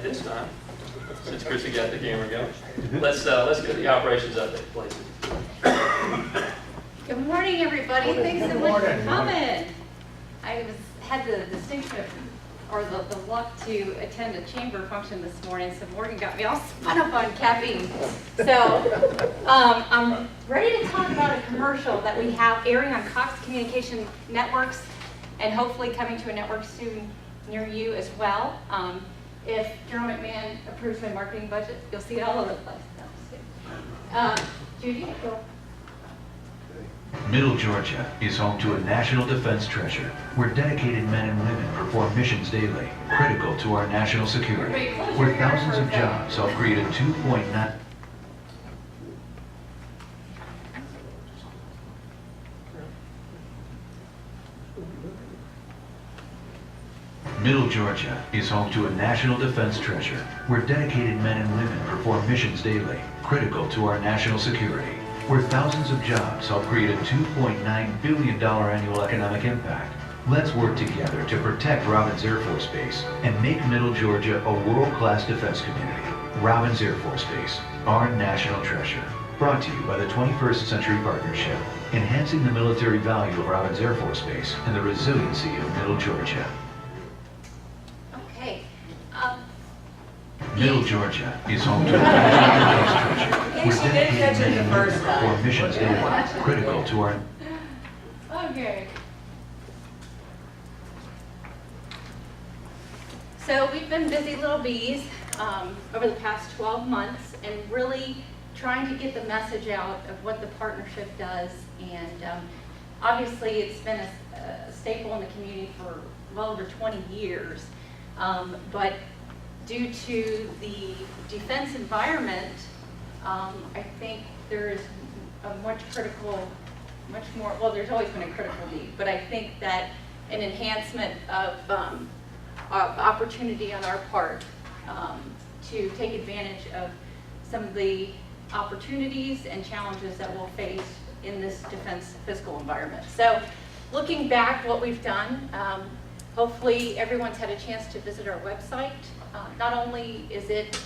at this time, since Chrissy got the camera going, let's go to the operations update, please. Good morning, everybody. Thanks so much for coming. Had the distinction of, or the luck to attend a chamber function this morning, so Morgan got me all spun up on caffeine. So I'm ready to talk about a commercial that we have airing on Cox Communication Networks and hopefully coming to a network soon near you as well. If Jerome McMahon approves my marketing budget, you'll see it all over the place. No, Judy, go. Middle Georgia is home to a national defense treasure where dedicated men and women perform missions daily, critical to our national security, where thousands of jobs help create a 2.9 Middle Georgia is home to a national defense treasure where dedicated men and women perform missions daily, critical to our national security, where thousands of jobs help create a $2.9 billion annual economic impact. Let's work together to protect Robins Air Force Base and make Middle Georgia a world-class defense community. Robins Air Force Base, our national treasure. Brought to you by the 21st Century Partnership, enhancing the military value of Robins Air Force Base and the resiliency of Middle Georgia. Okay. Middle Georgia is home to a national defense treasure where dedicated men and women perform missions daily, critical to our... Okay. So we've been busy little bees over the past 12 months and really trying to get the message out of what the partnership does. And obviously it's been a staple in the community for well over 20 years. But due to the defense environment, I think there is a much more, well, there's always been a critical need, but I think that an enhancement of opportunity on our part to take advantage of some of the opportunities and challenges that we'll face in this defense fiscal environment. So looking back what we've done, hopefully everyone's had a chance to visit our website. Not only is it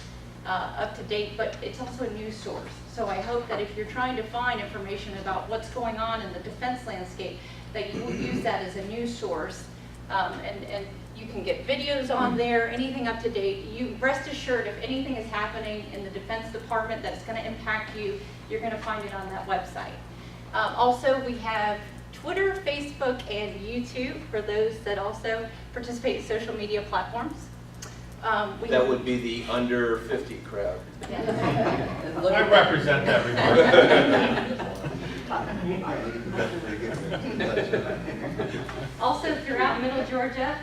up to date, but it's also a news source. So I hope that if you're trying to find information about what's going on in the defense landscape, that you will use that as a news source. And you can get videos on there, anything up to date. You rest assured if anything is happening in the Defense Department that's going to impact you, you're going to find it on that website. Also, we have Twitter, Facebook, and YouTube for those that also participate in social media platforms. That would be the under 50 crowd. I represent everyone. Also, throughout Middle Georgia,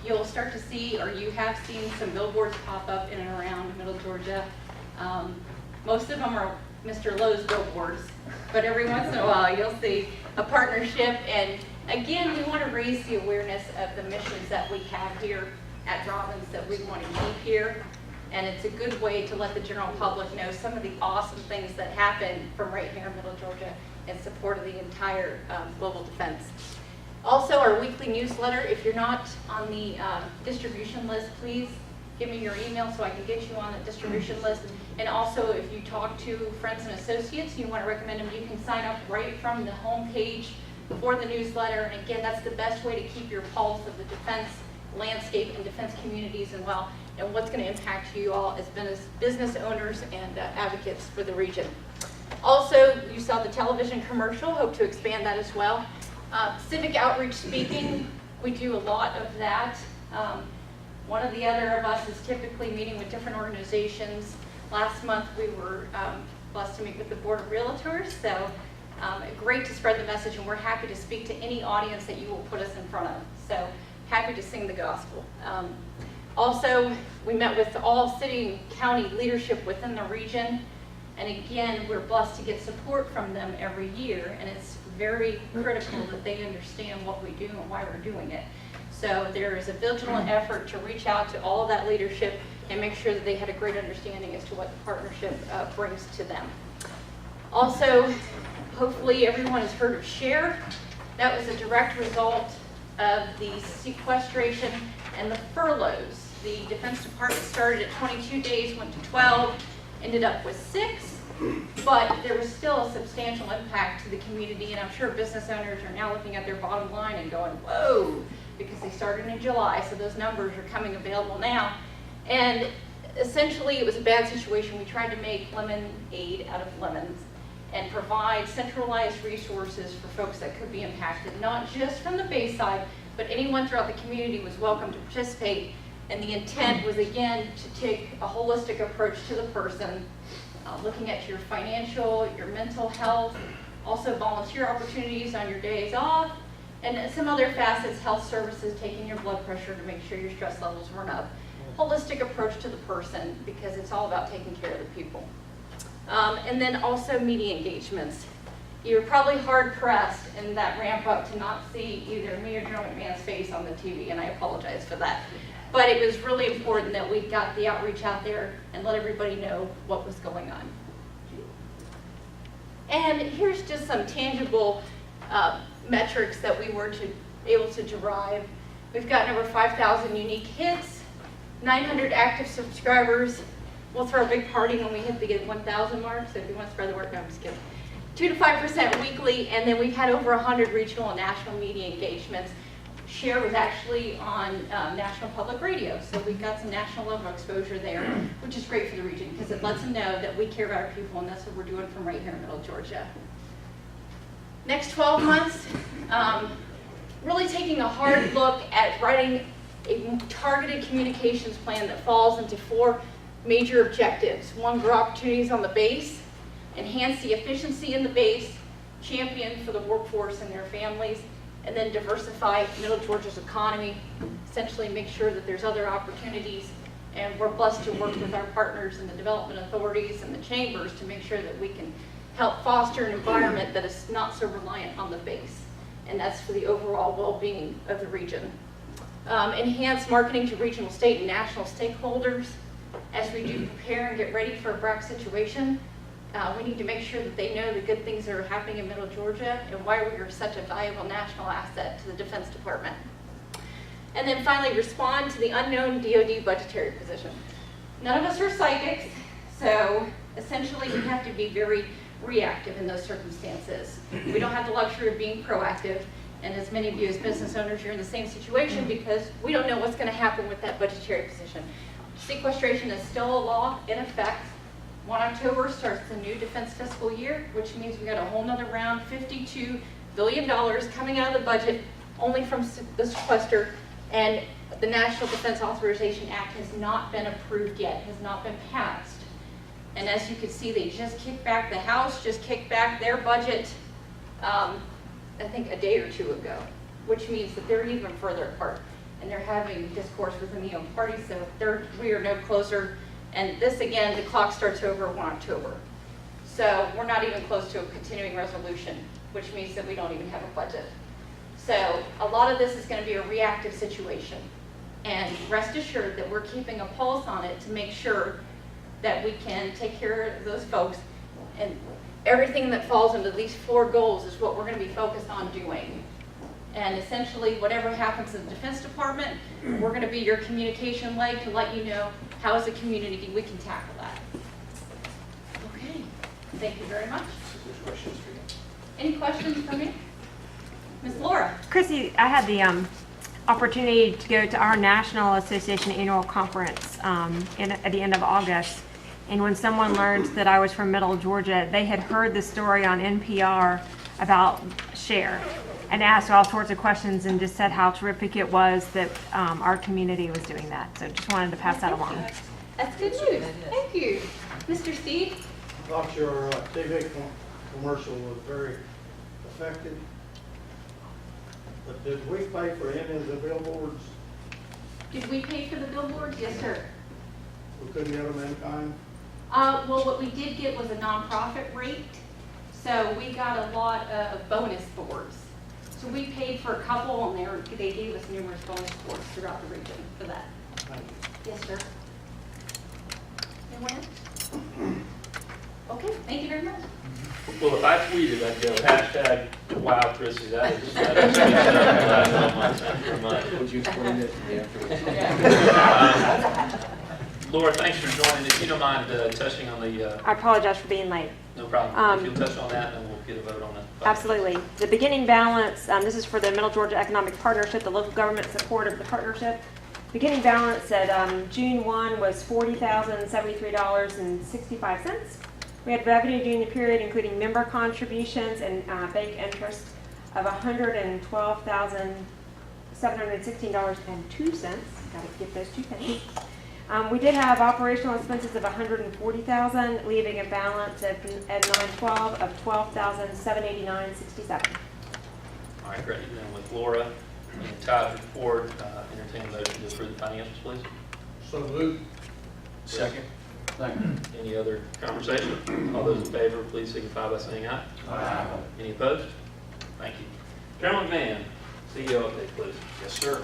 you'll start to see, or you have seen some billboards pop up in and around Middle Georgia. Most of them are Mr. Lowe's billboards, but every once in a while you'll see a partnership. And again, we want to raise the awareness of the missions that we have here at Robins that we want to keep here. And it's a good way to let the general public know some of the awesome things that happen from right here in Middle Georgia in support of the entire global defense. Also, our weekly newsletter, if you're not on the distribution list, please give me your email so I can get you on the distribution list. And also, if you talk to friends and associates, you want to recommend them, you can sign up right from the home page for the newsletter. And again, that's the best way to keep your pulse of the defense landscape and defense communities and what's going to impact you all as business owners and advocates for the region. Also, you saw the television commercial, hope to expand that as well. Civic outreach speaking, we do a lot of that. One of the other of us is typically meeting with different organizations. Last month we were blessed to meet with the Board of Realtors, so great to spread the message, and we're happy to speak to any audience that you will put us in front of. So happy to sing the gospel. Also, we met with all city and county leadership within the region, and again, we're blessed to get support from them every year, and it's very critical that they understand what we do and why we're doing it. So there is a vigilant effort to reach out to all of that leadership and make sure that they had a great understanding as to what the partnership brings to them. Also, hopefully everyone has heard of SHARE. That was a direct result of the sequestration and the furloughs. The Defense Department started at 22 days, went to 12, ended up with 6, but there was still a substantial impact to the community, and I'm sure business owners are now looking at their bottom line and going, whoa, because they started in July, so those numbers are coming available now. And essentially, it was a bad situation. We tried to make lemonade out of lemons and provide centralized resources for folks that could be impacted, not just from the Bayside, but anyone throughout the community was welcome to participate. And the intent was, again, to take a holistic approach to the person, looking at your financial, your mental health, also volunteer opportunities on your days off, and some other facets, health services, taking your blood pressure to make sure your stress levels weren't up. Holistic approach to the person, because it's all about taking care of the people. And then also media engagements. You're probably hard pressed in that ramp up to not see either me or Joe McMahon's face on the TV, and I apologize for that. But it was really important that we got the outreach out there and let everybody know what was going on. And here's just some tangible metrics that we were able to derive. We've gotten over 5,000 unique hits, 900 active subscribers. We'll throw a big party when we hit the 1,000 mark, so if you want to spread the word, no, I'm just kidding. 2 to 5% weekly, and then we've had over 100 regional and national media engagements. Share was actually on National Public Radio, so we've got some national level exposure there, which is great for the region because it lets them know that we care about our people, and that's what we're doing from right here in Middle Georgia. Next 12 months, really taking a hard look at writing a targeted communications plan that falls into 4 major objectives. 1, grow opportunities on the base, enhance the efficiency in the base, champion for the workforce and their families, and then diversify Middle Georgia's economy, essentially make sure that there's other opportunities. And we're blessed to work with our partners in the development authorities and the chambers to make sure that we can help foster an environment that is not so reliant on the base. And that's for the overall well-being of the region. Enhance marketing to regional, state, and national stakeholders. As we do prepare and get ready for a BRAC situation, we need to make sure that they know the good things that are happening in Middle Georgia and why we are such a valuable national asset to the Defense Department. And then finally, respond to the unknown DoD budgetary position. None of us are psychics, so essentially we have to be very reactive in those circumstances. We don't have the luxury of being proactive, and as many of you as business owners, you're in the same situation because we don't know what's going to happen with that budgetary position. Sequestration is still a law in effect. 1 October starts the new defense fiscal year, which means we got a whole nother round, $52 billion coming out of the budget only from the sequester, and the National Defense Authorization Act has not been approved yet, has not been passed. And as you can see, they just kicked back, the House just kicked back their budget, I think a day or 2 ago, which means that they're even further apart. And they're having discourse within the own party, so we are no closer. And this, again, the clock starts over 1 October. So we're not even close to a continuing resolution, which means that we don't even have a budget. So a lot of this is going to be a reactive situation. And rest assured that we're keeping a pulse on it to make sure that we can take care of those folks. And everything that falls into these 4 goals is what we're going to be focused on doing. And essentially, whatever happens in the Defense Department, we're going to be your communication leg to let you know how as a community we can tackle that. Okay, thank you very much. Any questions for me? Ms. Laura? Chrissy, I had the opportunity to go to our National Association annual conference at the end of August. And when someone learned that I was from Middle Georgia, they had heard the story on NPR about SHARE and asked all sorts of questions and just said how terrific it was that our community was doing that. So just wanted to pass that along. That's good news. Thank you. Mr. Steve? I thought your TV commercial was very effective. But did we pay for any of the billboards? Did we pay for the billboards? Yes, sir. We couldn't get them in kind? Well, what we did get was a nonprofit rate. So we got a lot of bonus boards. So we paid for a couple, and they gave us numerous bonus boards throughout the region for that. Thank you. Yes, sir. And when? Okay, thank you very much. Well, if I tweeted, I'd go hashtag wow Chrissy, that is Thank you very much. Would you explain that to me afterwards? Laura, thanks for joining. If you don't mind touching on the, I apologize for being late. no problem. If you'll touch on that, then we'll get a vote on it. Absolutely. The beginning balance, this is for the Middle Georgia Economic Partnership, the local government support of the partnership. Beginning balance at June 1 was $40,073.65. We had revenue during the period, including member contributions and bank interest of $112,716.02. Got to get those 2 pennies. We did have operational expenses of $140,000, leaving a balance at 9/12 of $12,789.67. All right, great. Then with Laura and Todd's report, entertain a motion to approve the financials, please. So moved. Second. Any other conversation? All those in favor, please signify by saying aye. Aye. Any opposed? Thank you. Chairman McMahon, CEO update, please. Yes, sir.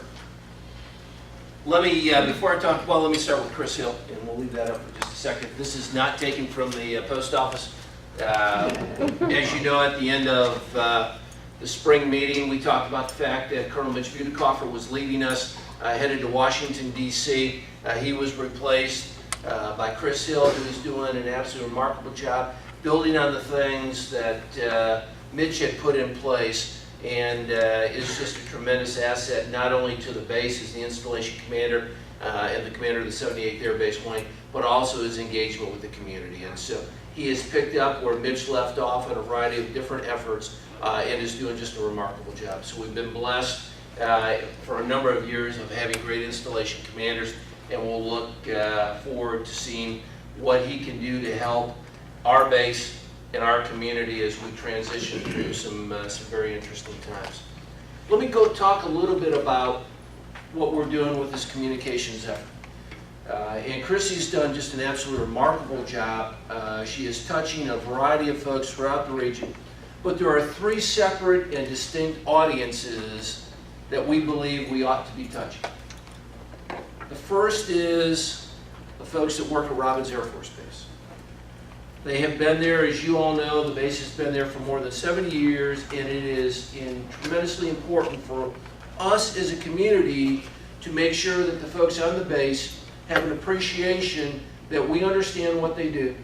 Let me, before I talk, well, let me start with Chris Hill, and we'll leave that up for just a second. This is not taken from the post office. As you know, at the end of the spring meeting, we talked about the fact that Colonel Mitch Budekoffer was leaving us, headed to Washington, D.C. He was replaced by Chris Hill, who is doing an absolutely remarkable job building on the things that Mitch had put in place, and is just a tremendous asset, not only to the base as the installation commander and the commander of the 78th Air Base Wing, but also his engagement with the community. And so he has picked up where Mitch left off in a variety of different efforts and is doing just a remarkable job. So we've been blessed for a number of years of having great installation commanders, and we'll look forward to seeing what he can do to help our base and our community as we transition through some very interesting times. Let me go talk a little bit about what we're doing with this communications effort. And Chrissy's done just an absolutely remarkable job. She is touching a variety of folks throughout the region, but there are 3 separate and distinct audiences that we believe we ought to be touching. The first is the folks that work at Robins Air Force Base. They have been there, as you all know, the base has been there for more than 70 years, and it is tremendously important for us as a community to make sure that the folks on the base have an appreciation that we understand what they do,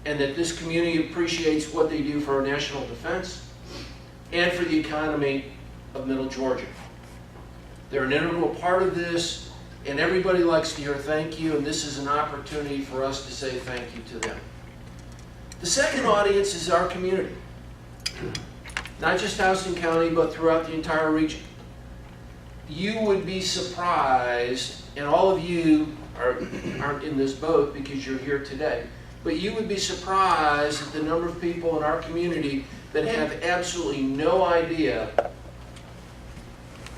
and that this community appreciates what they do for our national defense and for the economy of Middle Georgia. They're an integral part of this, and everybody likes to hear thank you, and this is an opportunity for us to say thank you to them. The second audience is our community. Not just Houston County, but throughout the entire region. You would be surprised, and all of you aren't in this boat because you're here today, but you would be surprised at the number of people in our community that have absolutely no idea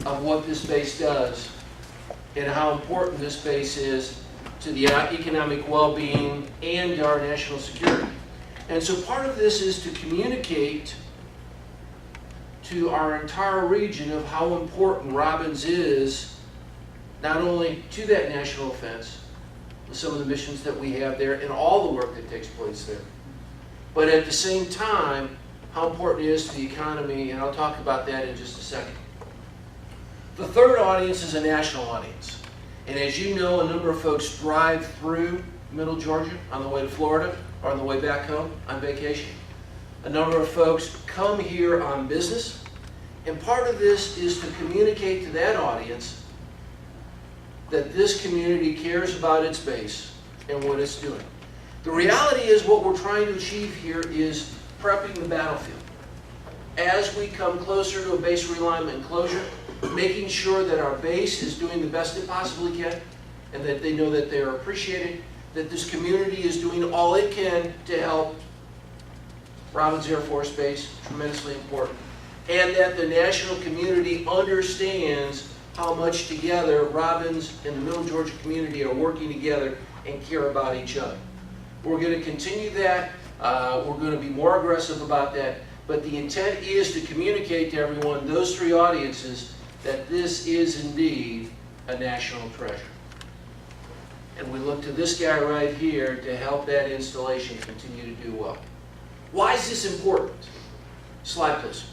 of what this base does and how important this base is to the economic well-being and to our national security. And so part of this is to communicate to our entire region of how important Robins is, not only to that national defense, with some of the missions that we have there and all the work that takes place there, but at the same time, how important it is to the economy, and I'll talk about that in just a second. The third audience is a national audience. And as you know, a number of folks drive through Middle Georgia on the way to Florida or on the way back home on vacation. A number of folks come here on business. And part of this is to communicate to that audience that this community cares about its base and what it's doing. The reality is what we're trying to achieve here is prepping the battlefield. As we come closer to a base realignment and closure, making sure that our base is doing the best it possibly can, and that they know that they are appreciated, that this community is doing all it can to help Robins Air Force Base, tremendously important, and that the national community understands how much together Robins and the Middle Georgia community are working together and care about each other. We're going to continue that. We're going to be more aggressive about that. But the intent is to communicate to everyone, those 3 audiences, that this is indeed a national treasure. and we look to this guy right here to help that installation continue to do well. Why is this important? Slide, please.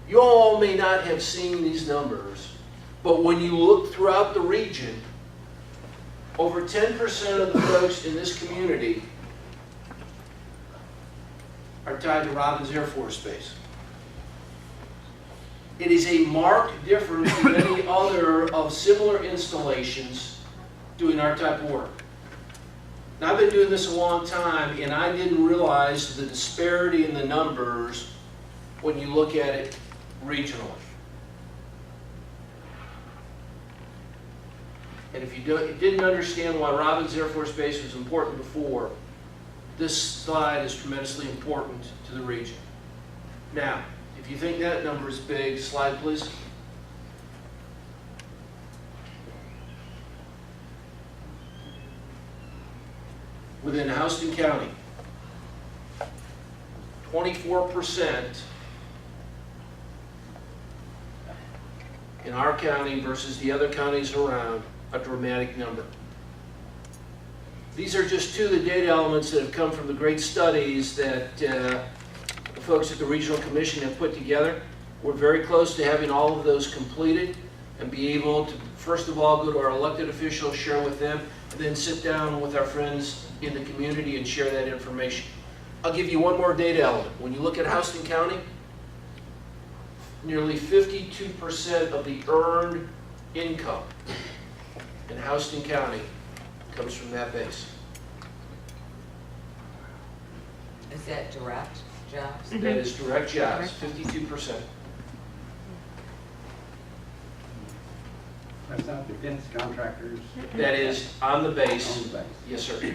You all may not have seen these numbers, but when you look throughout the region, over 10% of the folks in this community are tied to Robins Air Force Base. It is a marked difference from any other of similar installations doing our type of work. Now, I've been doing this a long time, and I didn't realize the disparity in the numbers when you look at it regionally. And if you didn't understand why Robins Air Force Base was important before, this slide is tremendously important to the region. Now, if you think that number is big, slide please. Within Houston County, 24% in our county versus the other counties around, a dramatic number. These are just two of the data elements that have come from the great studies that the folks at the Regional Commission have put together. We're very close to having all of those completed and be able to, first of all, go to our elected officials, share with them, and then sit down with our friends in the community and share that information. I'll give you one more data element. When you look at Houston County, nearly 52% of the earned income in Houston County comes from that base. Is that direct jobs? That is direct jobs, 52%. That's not defense contractors That is on the on base. the base. Yes, sir.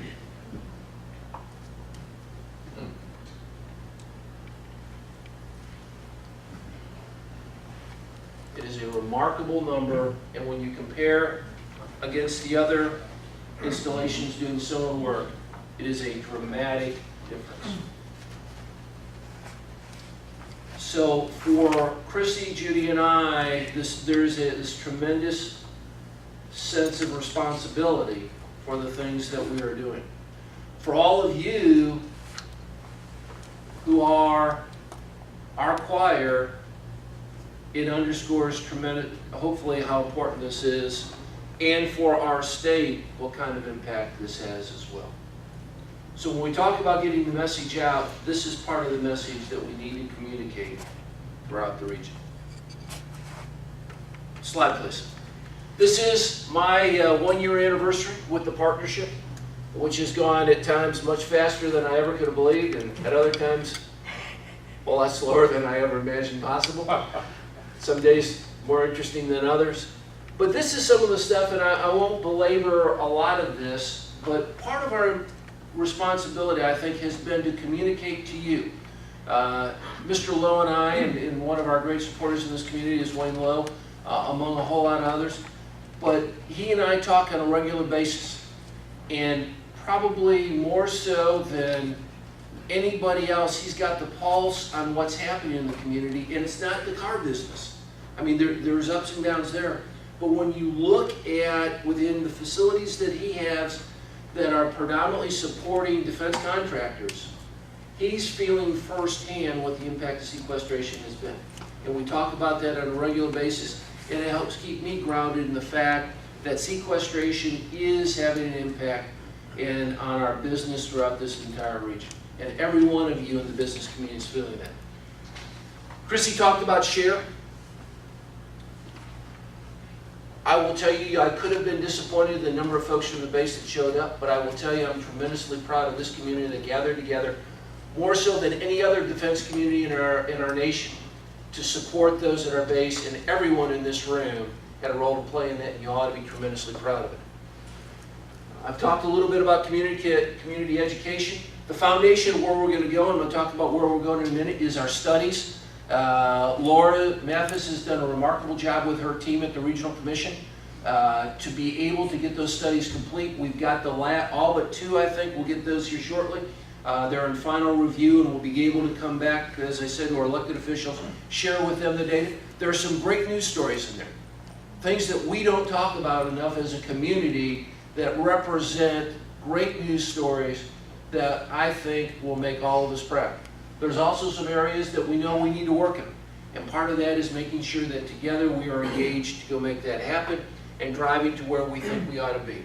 It is a remarkable number, and when you compare against the other installations doing similar work, it is a dramatic difference. So for Chrissy, Judy, and I, there's this tremendous sense of responsibility for the things that we are doing. For all of you who are our choir, it underscores hopefully how important this is, and for our state, what kind of impact this has as well. So when we talk about getting the message out, this is part of the message that we need to communicate throughout the region. Slide, please. This is my one-year anniversary with the partnership, which has gone at times much faster than I ever could have believed, and at other times, a lot slower than I ever imagined possible. Some days more interesting than others. But this is some of the stuff, and I won't belabor a lot of this, but part of our responsibility, I think, has been to communicate to you. Mr. Lowe and I, and one of our great supporters in this community is Wayne Lowe, among a whole lot of others. But he and I talk on a regular basis, and probably more so than anybody else, he's got the pulse on what's happening in the community, and it's not the car business. I mean, there's ups and downs there. But when you look at within the facilities that he has that are predominantly supporting defense contractors, he's feeling firsthand what the impact of sequestration has been. And we talk about that on a regular basis, and it helps keep me grounded in the fact that sequestration is having an impact on our business throughout this entire region. And every one of you in the business community is feeling that. Chrissy talked about share. I will tell you, I could have been disappointed in the number of folks from the base that showed up, but I will tell you I'm tremendously proud of this community that gathered together, more so than any other defense community in our nation, to support those at our base, and everyone in this room had a role to play in that, and you ought to be tremendously proud of it. I've talked a little bit about community education. The foundation of where we're going to go, and I'm going to talk about where we're going in a minute, is our studies. Laura Mathis has done a remarkable job with her team at the Regional Commission to be able to get those studies complete. We've got all but two, I think. We'll get those here shortly. They're in final review, and we'll be able to come back, as I said, to our elected officials, share with them the data. There are some great news stories in there. things that we don't talk about enough as a community that represent great news stories that I think will make all of us proud. There's also some areas that we know we need to work in. And part of that is making sure that together we are engaged to go make that happen and driving to where we think we ought to be.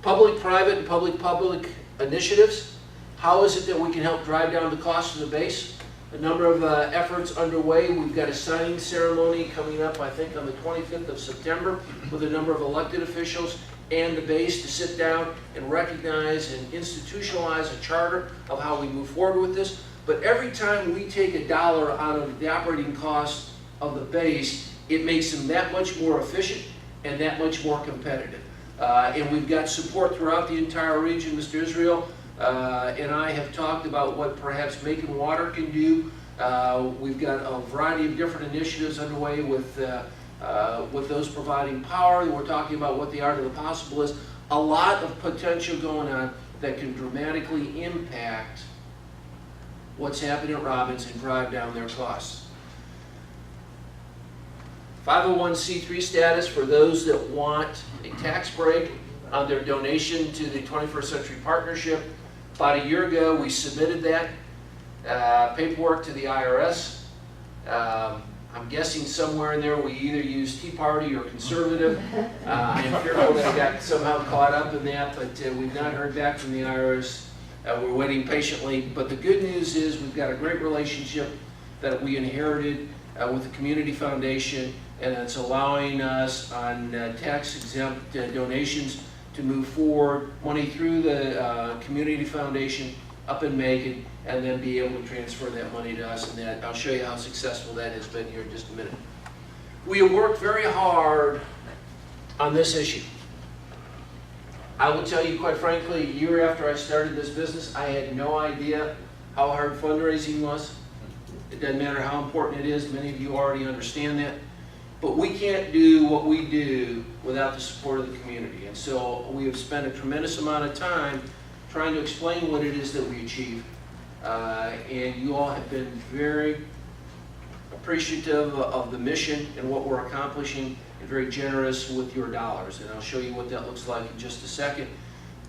Public-private and public-public initiatives. How is it that we can help drive down the cost of the base? A number of efforts underway. We've got a signing ceremony coming up, I think, on the 25th of September with a number of elected officials and the base to sit down and recognize and institutionalize a charter of how we move forward with this. But every time we take a dollar out of the operating cost of the base, it makes them that much more efficient and that much more competitive. And we've got support throughout the entire region. Mr. Israel and I have talked about what perhaps Macon Water can do. We've got a variety of different initiatives underway with those providing power. We're talking about what the art of the possible is. A lot of potential going on that can dramatically impact what's happening at Robbins and drive down their costs. 501c3 status for those that want a tax break on their donation to the 21st Century Partnership. About a year ago, we submitted that paperwork to the IRS. I'm guessing somewhere in there we either used Tea Party or conservative. I'm fearful that I got somehow caught up in that, but we've not heard back from the IRS. We're waiting patiently, but the good news is we've got a great relationship that we inherited with the Community Foundation, and it's allowing us on tax-exempt donations to move forward money through the Community Foundation up in Macon, and then be able to transfer that money to us, and that I'll show you how successful that has been here in just a minute. We have worked very hard on this issue. I will tell you, quite frankly, a year after I started this business, I had no idea how hard fundraising was. It doesn't matter how important it is, many of you already understand that. But we can't do what we do without the support of the community. And so we have spent a tremendous amount of time trying to explain what it is that we achieve. And you all have been very appreciative of the mission and what we're accomplishing, and very generous with your dollars. And I'll show you what that looks like in just a second.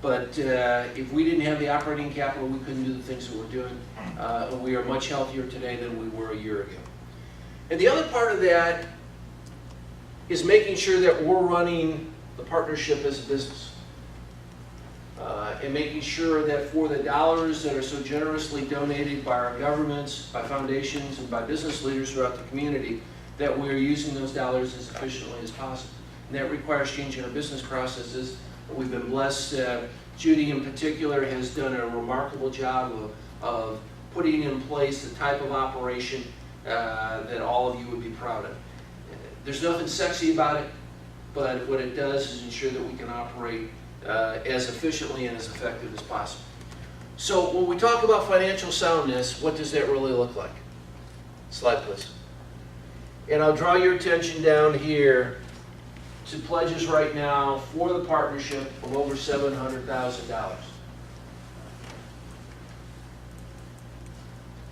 But if we didn't have the operating capital, we couldn't do the things that we're doing. And we are much healthier today than we were a year ago. And the other part of that is making sure that we're running the partnership as a business. And making sure that for the dollars that are so generously donated by our governments, by foundations, and by business leaders throughout the community, that we're using those dollars as efficiently as possible. And that requires changing our business processes. We've been blessed. Judy in particular has done a remarkable job of putting in place the type of operation that all of you would be proud of. There's nothing sexy about it, but what it does is ensure that we can operate as efficiently and as effective as possible. So when we talk about financial soundness, what does that really look like? Slide, please. And I'll draw your attention down here to pledges right now for the partnership of over $700,000.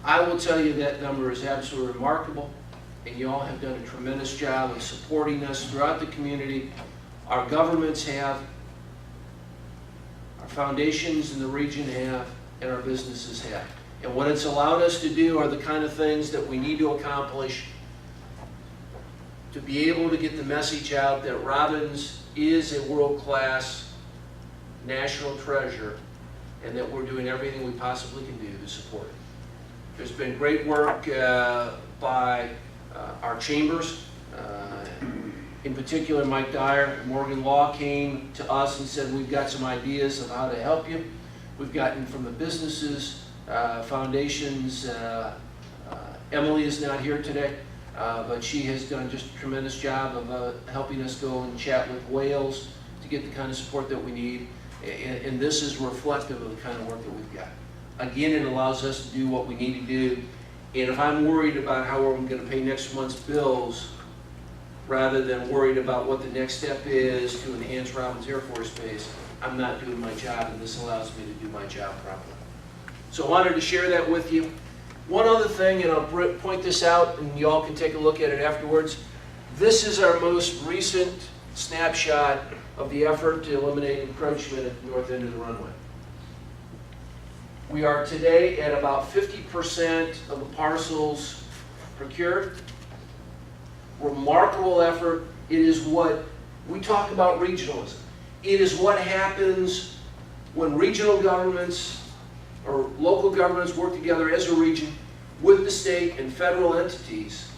I will tell you that number is absolutely remarkable, and you all have done a tremendous job of supporting us throughout the community. Our governments have, our foundations in the region have, and our businesses have. And what it's allowed us to do are the kind of things that we need to accomplish to be able to get the message out that Robbins is a world-class national treasure, and that we're doing everything we possibly can do to support it. There's been great work by our chambers. In particular, Mike Dyer, Morgan Law came to us and said, we've got some ideas of how to help you. We've gotten from the businesses, foundations. Emily is not here today, but she has done just a tremendous job of helping us go and chat with Wales to get the kind of support that we need. And this is reflective of the kind of work that we've got. Again, it allows us to do what we need to do. And if I'm worried about how we're going to pay next month's bills, rather than worried about what the next step is to enhance Robbins Air Force Base, I'm not doing my job, and this allows me to do my job properly. So I wanted to share that with you. One other thing, and I'll point this out, and you all can take a look at it afterwards. This is our most recent snapshot of the effort to eliminate encroachment at the north end of the runway. We are today at about 50% of the parcels procured. Remarkable effort. It is what we talk about regionalism. It is what happens when regional governments or local governments work together as a region with the state and federal entities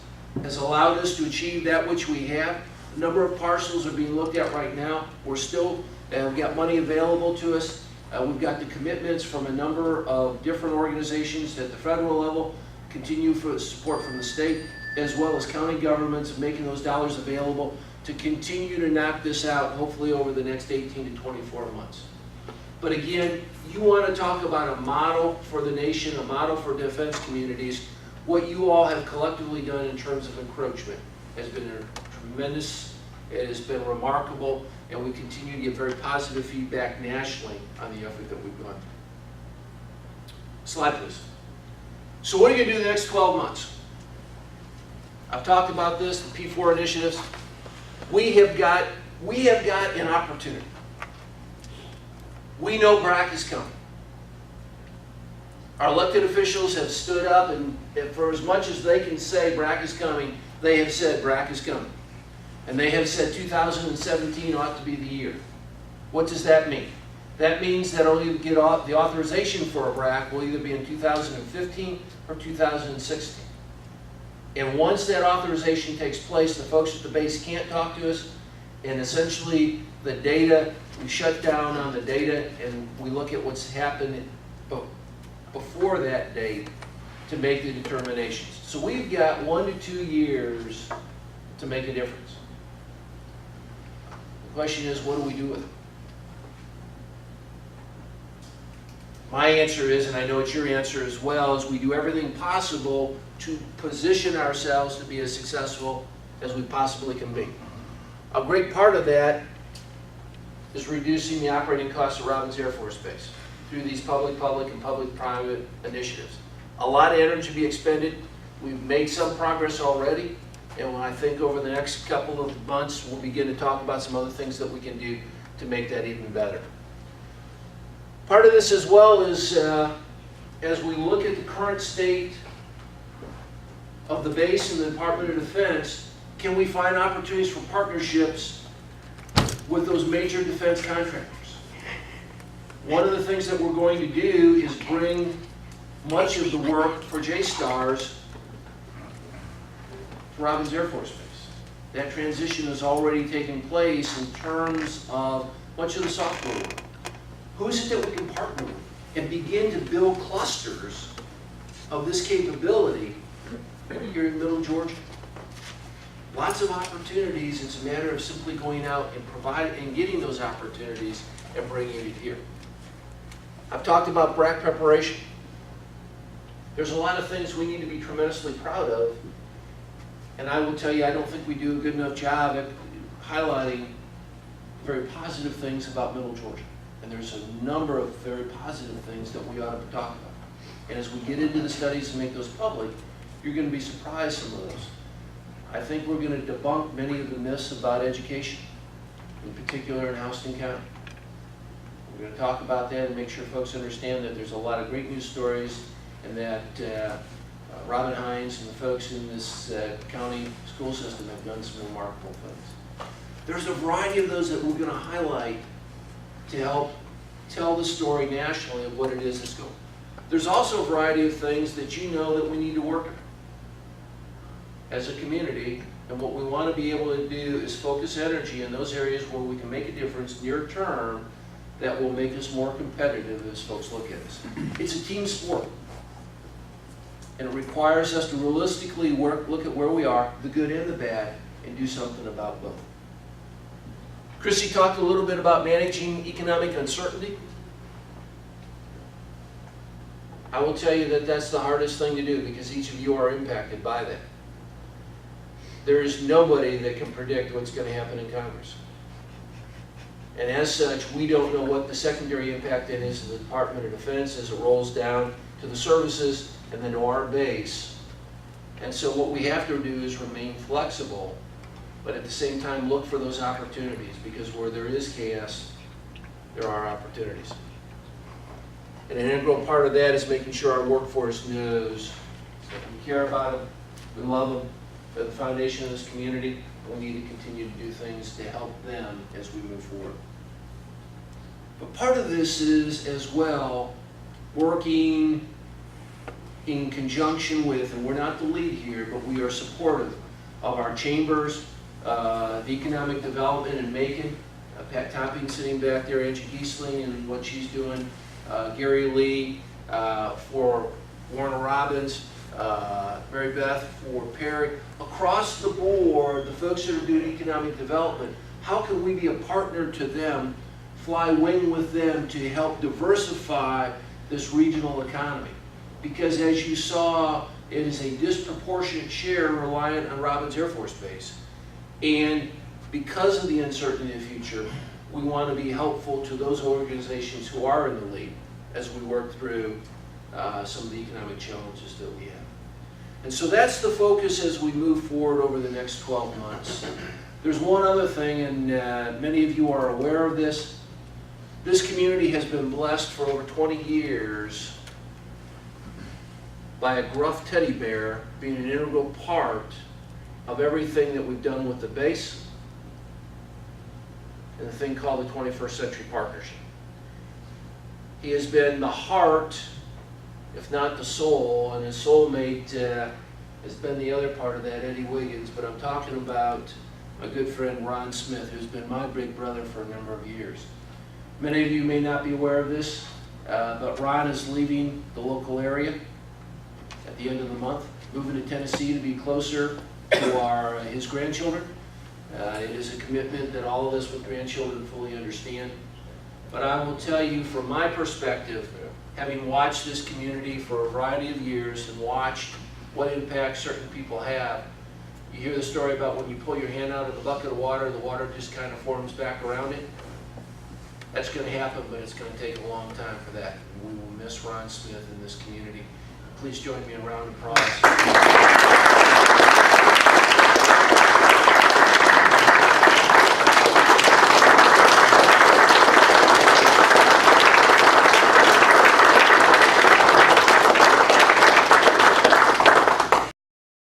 has allowed us to achieve that which we have. A number of parcels are being looked at right now. We're still, we've got money available to us. We've got the commitments from a number of different organizations at the federal level, continue for support from the state, as well as county governments making those dollars available to continue to knock this out, hopefully over the next 18 to 24 months. But again, you want to talk about a model for the nation, a model for defense communities. What you all have collectively done in terms of encroachment has been tremendous, it has been remarkable, and we continue to get very positive feedback nationally on the effort that we've gone through. Slide, please. So what are you going to do the next 12 months? I've talked about this, the P4 initiatives. We have got an opportunity. We know BRAC is coming. Our elected officials have stood up, and for as much as they can say BRAC is coming, they have said BRAC is coming. And they have said 2017 ought to be the year. What does that mean? That means that only get the authorization for a BRAC will either be in 2015 or 2016. And once that authorization takes place, the folks at the base can't talk to us, and essentially the data, we shut down on the data and we look at what's happened before that date to make the determinations. So we've got 1 to 2 years to make a difference. The question is, what do we do with it? My answer is, and I know it's your answer as well, is we do everything possible to position ourselves to be as successful as we possibly can be. A great part of that is reducing the operating costs of Robins Air Force Base through these public-public and public-private initiatives. A lot of energy to be expended. We've made some progress already, and when I think over the next couple of months, we'll begin to talk about some other things that we can do to make that even better. Part of this as well is, as we look at the current state of the base and the Department of Defense, can we find opportunities for partnerships with those major defense contractors? One of the things that we're going to do is bring much of the work for JSTARS to Robins Air Force Base. That transition has already taken place in terms of much of the software work. Who is it that we can partner with and begin to build clusters of this capability here in Middle Georgia? Lots of opportunities. It's a matter of simply going out and providing and getting those opportunities and bringing it here. I've talked about BRAC preparation. There's a lot of things we need to be tremendously proud of, and I will tell you, I don't think we do a good enough job at highlighting very positive things about Middle Georgia. And there's a number of very positive things that we ought to talk about. And as we get into the studies and make those public, you're going to be surprised some of those. I think we're going to debunk many of the myths about education, in particular in Houston County. We're going to talk about that and make sure folks understand that there's a lot of great news stories, and that Robin Hines and the folks in this county school system have done some remarkable things. There's a variety of those that we're going to highlight to help tell the story nationally of what it is that's going. There's also a variety of things that you know that we need to work on as a community, and what we want to be able to do is focus energy in those areas where we can make a difference near term that will make us more competitive as folks look at us. It's a team sport, and it requires us to realistically look at where we are, the good and the bad, and do something about both. Chrissy talked a little bit about managing economic uncertainty. I will tell you that that's the hardest thing to do because each of you are impacted by that. There is nobody that can predict what's going to happen in Congress. And as such, we don't know what the secondary impact then is to the Department of Defense as it rolls down to the services and then to our base. And so what we have to do is remain flexible but at the same time, look for those opportunities, because where there is chaos, there are opportunities. And an integral part of that is making sure our workforce knows that we care about them, we love them, they're the foundation of this community, and we need to continue to do things to help them as we move forward. But part of this is as well working in conjunction with, and we're not the lead here, but we are supportive of our chambers, the economic development in Macon, Pat Topping sitting back there, Angie Giesling and what she's doing, Gary Lee for Warner Robins, Mary Beth for Perry. Across the board, the folks that are doing economic development, how can we be a partner to them, fly wing with them to help diversify this regional economy? Because as you saw, it is a disproportionate share reliant on Robins Air Force Base. And because of the uncertainty of the future, we want to be helpful to those organizations who are in the lead as we work through some of the economic challenges that we have. And so that's the focus as we move forward over the next 12 months. There's one other thing, and many of you are aware of this. This community has been blessed for over 20 years by a gruff teddy bear being an integral part of everything that we've done with the base and the thing called the 21st Century Partnership. He has been the heart, if not the soul, and his soulmate has been the other part of that, Eddie Wiggins, but I'm talking about my good friend Ron Smith, who's been my big brother for a number of years. Many of you may not be aware of this, but Ron is leaving the local area at the end of the month, moving to Tennessee to be closer to his grandchildren. It is a commitment that all of us with grandchildren fully understand. But I will tell you from my perspective, having watched this community for a variety of years and watched what impact certain people have, you hear the story about when you pull your hand out of the bucket of water, the water just kind of forms back around it. That's going to happen, but it's going to take a long time for that. And we will miss Ron Smith in this community. Please join me in a round of applause.